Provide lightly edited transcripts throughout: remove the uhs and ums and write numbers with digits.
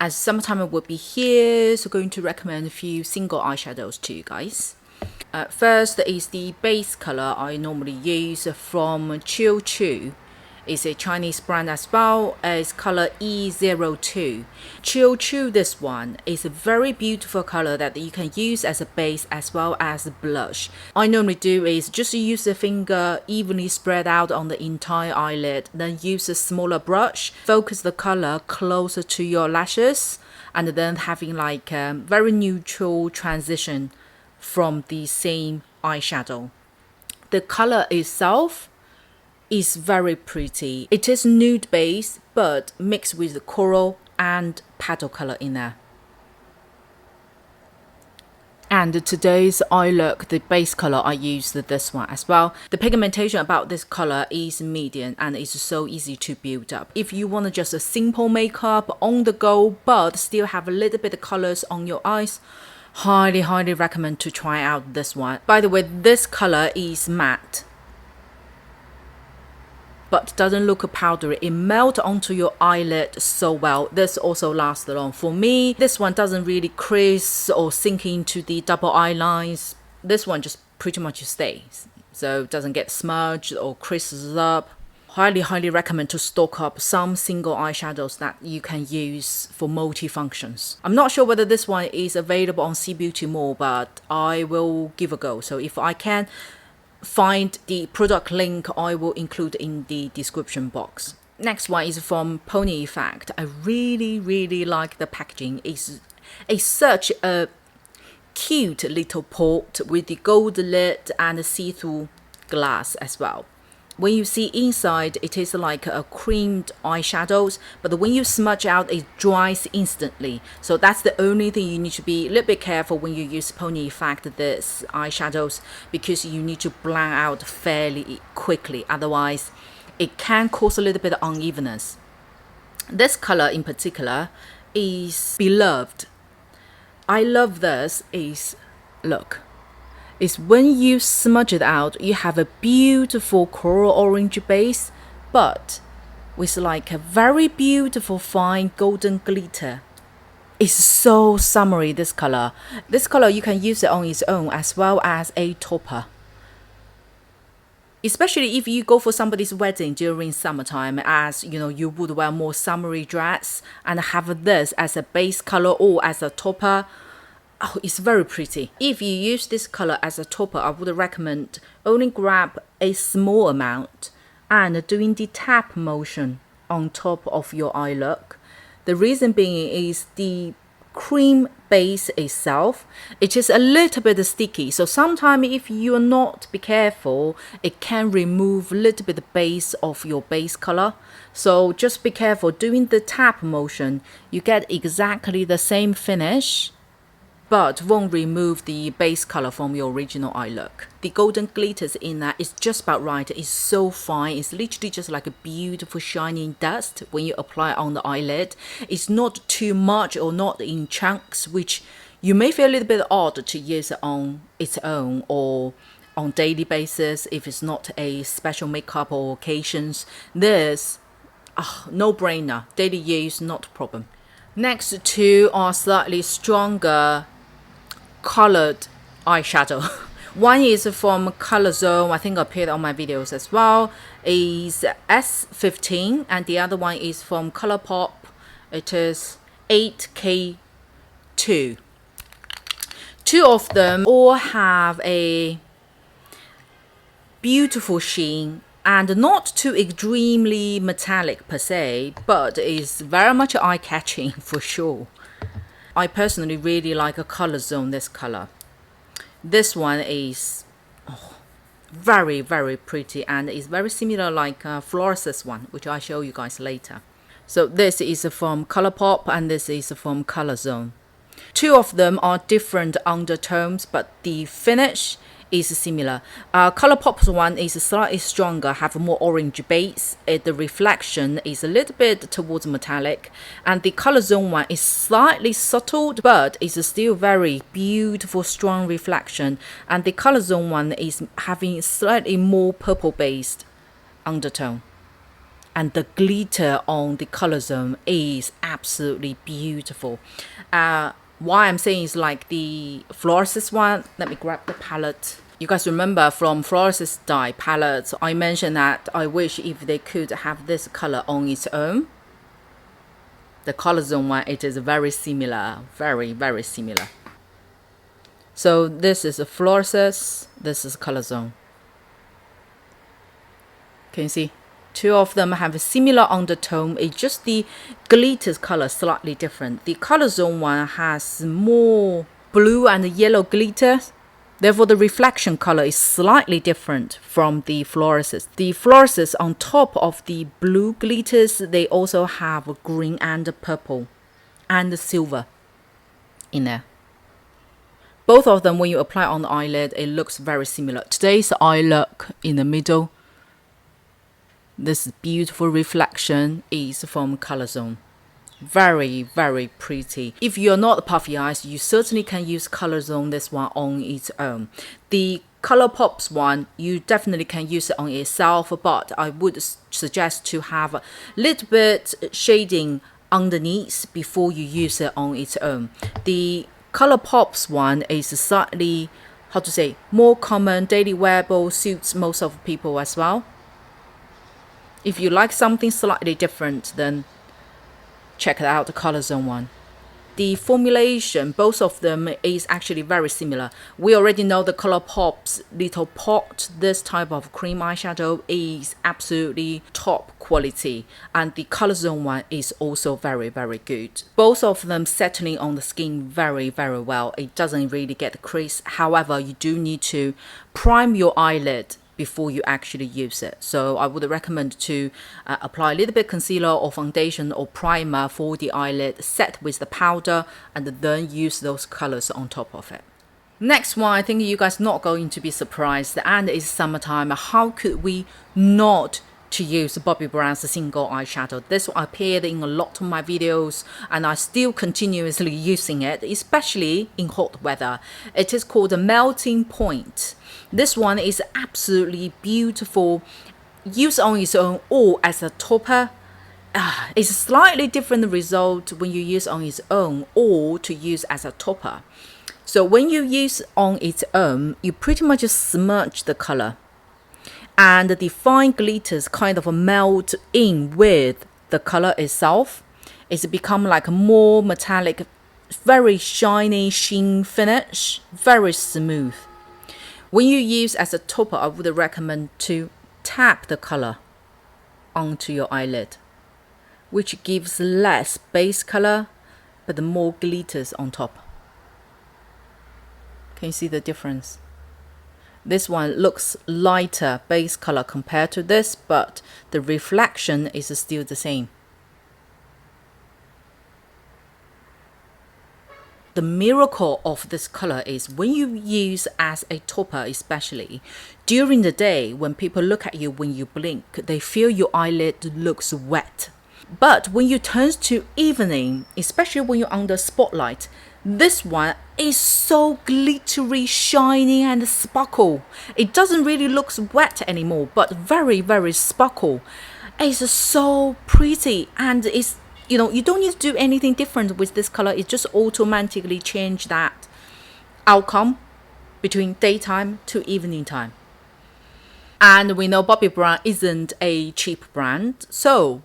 As summertime will be here, so going to recommend a few single eyeshadows to you guys. First is the base color I normally use from CHIOTURE. It's a Chinese brand as well. It's color E02. CHIOTURE, this one is a very beautiful color that you can use as a base as well as a blush. I normally do is just use the finger evenly spread out on the entire eyelid, then use a smaller brush, focus the color closer to your lashes, and then having like a very neutral transition from the same eyeshadow. The color itself is very pretty. It is nude base but mixed with coral and petal color in there. And today's eye look, the base color, I used this one as well. The pigmentation about this color is medium and it's so easy to build up. If you want just a simple makeup on the go but still have a little bit of colors on your eyes, highly recommend to try out this one. By the way, this color is matte but doesn't look powdery. It melts onto your eyelid so well. This also lasts long. For me, this one doesn't really crease or sink into the double eye lines. This one just pretty much stays, so it doesn't get smudged or creases up. Highly recommend to stock up some single eyeshadows that you can use for multi-functions. I'm not sure whether this one is available on CBeauty Mall, but I will give a go. So if I can find the product link, I will include in the description box. Next one is from Pony Effect. I really like the packaging. It's such a cute little pot with the gold lid and see-through glass as well. When you see inside, it is like a creamed eyeshadows, but when you smudge out, it dries instantly. So that's the only thing you need to be a little bit careful when you use Pony Effect this eyeshadows, because you need to blend out fairly quickly. Otherwise, it can cause a little bit of unevenness. This color in particular is beloved. I love this is, look. Is when you smudge it out, you have a beautiful coral orange base, but with like a very beautiful fine golden glitter. It's so summery, this color. This color, you can use it on its own as well as a topper. Especially if you go for somebody's wedding during summertime, as you know, you would wear more summery dress and have this as a base color or as a topper. Oh, it's very pretty. If you use this color as a topper, I would recommend only grab a small amount and doing the tap motion on top of your eye look. The reason being is the cream base itself, it is a little bit sticky. So sometimes if you're not be careful, it can remove a little bit of base of your base color. So just be careful doing the tap motion. You get exactly the same finish, but won't remove the base color from your original eye look. The golden glitters in that is just about right. It's so fine. It's literally just like a beautiful shining dust when you apply on the eyelid. It's not too much or not in chunks, which you may feel a little bit odd to use it on its own or on daily basis if it's not a special makeup or occasions. This, no brainer. Daily use, not a problem. Next two are slightly stronger colored eyeshadow. One is from ColourZone, I think appeared on my videos as well, is S15, and the other one is from ColourPop. It is 8K2. Two of them all have a beautiful sheen and not too extremely metallic per se, but is very much eye-catching for sure. I personally really like a ColourZone, this color. This one is very pretty and is very similar like FLORASIS one, which I'll show you guys later. So this is from ColourPop and this is from ColourZone. Two of them are different undertones, but the finish is similar. ColourPop's one is slightly stronger, have a more orange base. The reflection is a little bit towards metallic, and the ColourZone one is slightly subtle, but is still very beautiful, strong reflection. And the ColourZone one is having slightly more purple based undertone. and the glitter on the ColourZone is absolutely beautiful. Why I'm saying is like the FLORASIS one. Let me grab the palette. You guys remember from FLORASIS dye palettes, I mentioned that I wish if they could have this color on its own. The ColourZone one, it is very similar, very, very similar. So this is a FLORASIS, this is ColourZone. Can you see? Two of them have a similar undertone. It's just the glitter color slightly different. The ColourZone one has more blue and yellow glitter. Therefore, the reflection color is slightly different from the FLORASIS. The FLORASIS on top of the blue glitters, they also have green and purple and silver in there. Both of them, when you apply on the eyelid, it looks very similar. Today's eye look in the middle. This beautiful reflection is from ColourZone. Very, very pretty. If you're not puffy eyes, you certainly can use ColourZone, this one on its own. The ColourPop's one, you definitely can use it on itself, but I would suggest to have a little bit shading underneath before you use it on its own. The ColourPop's one is slightly, how to say, more common, daily wearable, suits most of people as well. If you like something slightly different, then check it out, the ColourZone one. The formulation, both of them is actually very similar. We already know the ColourPop's little pot, this type of cream eyeshadow is absolutely top quality. And the ColourZone one is also very, very good. Both of them settling on the skin very, very well. It doesn't really get the crease. However, you do need to prime your eyelid before you actually use it. So I would recommend to apply a little bit concealer or foundation or primer for the eyelid, set with the powder, and then use those colors on top of it. Next one, I think you guys not going to be surprised, and it's summertime. How could we not to use Bobbi Brown's single eyeshadow? This one appeared in a lot of my videos and I still continuously using it, especially in hot weather. It is called a Melting Point. This one is absolutely beautiful. Use on its own or as a topper. It's a slightly different result when you use on its own or to use as a topper. So when you use on its own, you pretty much smudge the color, and the fine glitters kind of melt in with the color itself. It's become like a more metallic, very shiny sheen finish, very smooth. When you use as a topper, I would recommend to tap the color onto your eyelid, which gives less base color but more glitters on top. Can you see the difference? This one looks lighter base color compared to this, but the reflection is still the same. The miracle of this color is when you use as a topper, especially during the day when people look at you when you blink, they feel your eyelid looks wet. But when you turn to evening, especially when you're under spotlight, this one is so glittery, shiny and sparkle. It doesn't really look wet anymore, but very, very sparkle. It's so pretty, and it's, you know, you don't need to do anything different with this color. It just automatically change that outcome between daytime to evening time. And we know Bobbi Brown isn't a cheap brand, so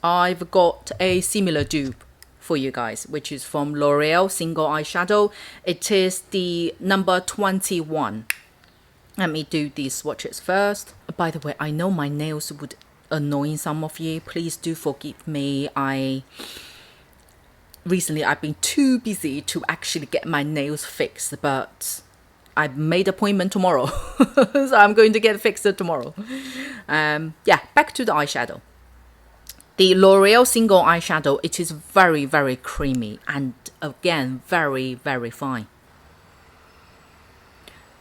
I've got a similar dupe for you guys, which is from L'Oreal single eyeshadow. It is the number 21. Let me do these swatches first. By the way, I know my nails would annoy some of you. Please do forgive me. Recently I've been too busy to actually get my nails fixed, but I've made an appointment tomorrow. So I'm going to get it fixed tomorrow. Yeah, back to the eyeshadow. The L'Oreal single eyeshadow, it is very, very creamy and again, very, very fine.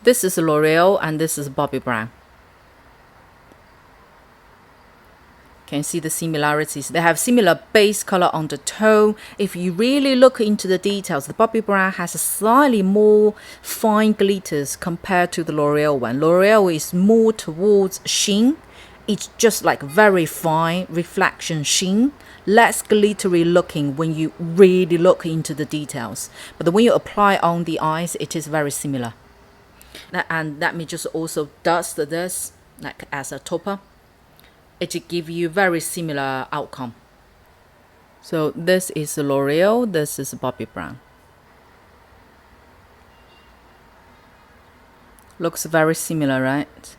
This is L'Oreal and this is Bobbi Brown. Can you see the similarities? They have similar base color on the tone. If you really look into the details, the Bobbi Brown has a slightly more fine glitters compared to the L'Oreal one. L'Oreal is more towards sheen It's just like very fine reflection sheen, less glittery looking when you really look into the details. But when you apply on the eyes, it is very similar. And let me just also dust this like as a topper. It will give you very similar outcome. So this is L'Oreal, this is Bobbi Brown. Looks very similar, right?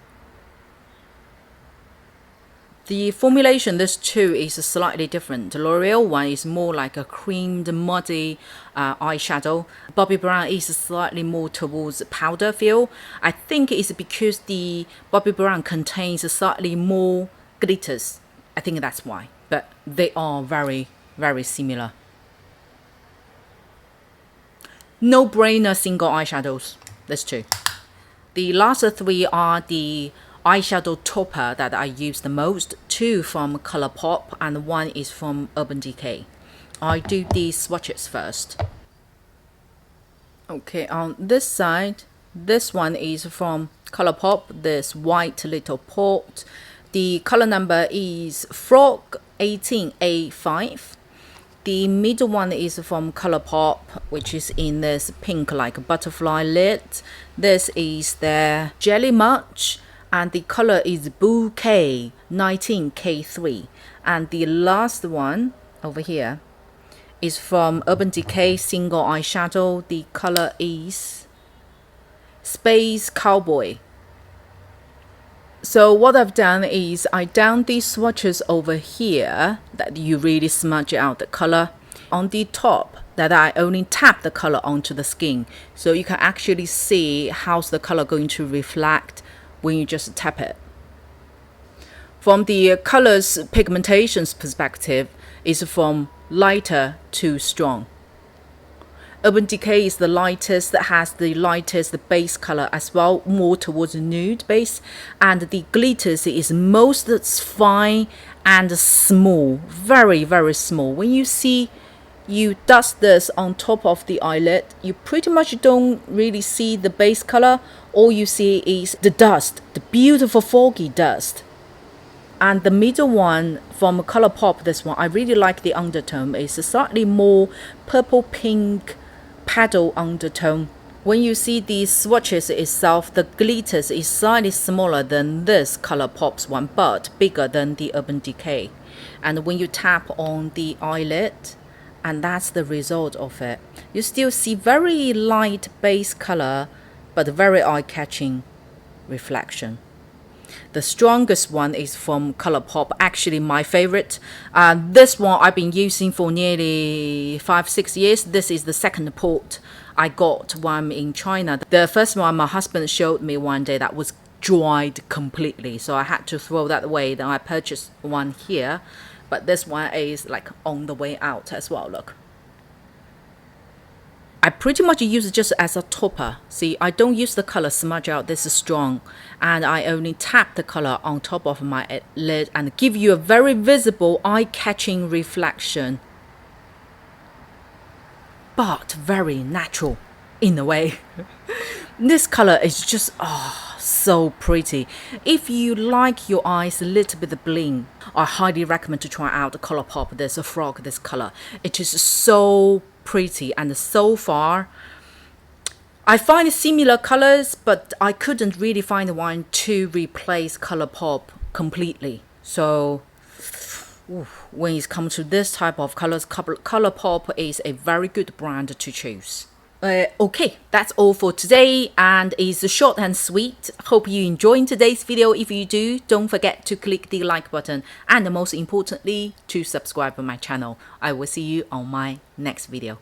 The formulation, this two is slightly different. The L'Oreal one is more like a creamed, muddy eyeshadow. Bobbi Brown is slightly more towards powder feel. I think it's because the Bobbi Brown contains slightly more glitters. I think that's why. But they are very, very similar. No-brainer single eyeshadows. That's two. The last three are the eyeshadow topper that I use the most. Two from ColourPop and one is from Urban Decay. I do these swatches first. Okay, on this side, this one is from ColourPop, this white little pot. The color number is Frog 18A5. The middle one is from ColourPop, which is in this pink like butterfly lid. This is their Jelly Much, and the color is Bouquet 19K3. And the last one over here is from Urban Decay single eyeshadow. The color is Space Cowboy. So what I've done is I down these swatches over here that you really smudge out the color. On the top that I only tap the color onto the skin, so you can actually see how's the color going to reflect when you just tap it. From the colors pigmentations perspective, is from lighter to strong. Urban Decay is the lightest, that has the lightest base color as well, more towards nude base, and the glitters is most fine and small, very, very small. When you see you dust this on top of the eyelid, you pretty much don't really see the base color. All you see is the dust, the beautiful foggy dust. And the middle one from ColourPop, this one, I really like the undertone. It's a slightly more purple pink paddle undertone. When you see the swatches itself, the glitters is slightly smaller than this ColourPop's one, but bigger than the Urban Decay. And when you tap on the eyelid, and that's the result of it, you still see very light base color, but very eye-catching reflection. The strongest one is from ColourPop, actually my favorite. This one I've been using for nearly 5-6 years. This is the second pot. I got one in China. The first one my husband showed me one day that was dried completely, so I had to throw that away. Then I purchased one here, but this one is like on the way out as well. Look, I pretty much use it just as a topper. See, I don't use the color smudge out. This is strong, and I only tap the color on top of my lid and give you a very visible eye-catching reflection, but very natural in a way. This color is just so pretty. If you like your eyes a little bit bling, I highly recommend to try out the ColourPop. There's a frog, this color. It is so pretty, and so far I find similar colors, but I couldn't really find one to replace ColourPop completely. So when it comes to this type of colors, ColourPop is a very good brand to choose. Okay, that's all for today, and it's short and sweet. Hope you enjoyed today's video. If you do, don't forget to click the like button, and most importantly, to subscribe to my channel. I will see you on my next video.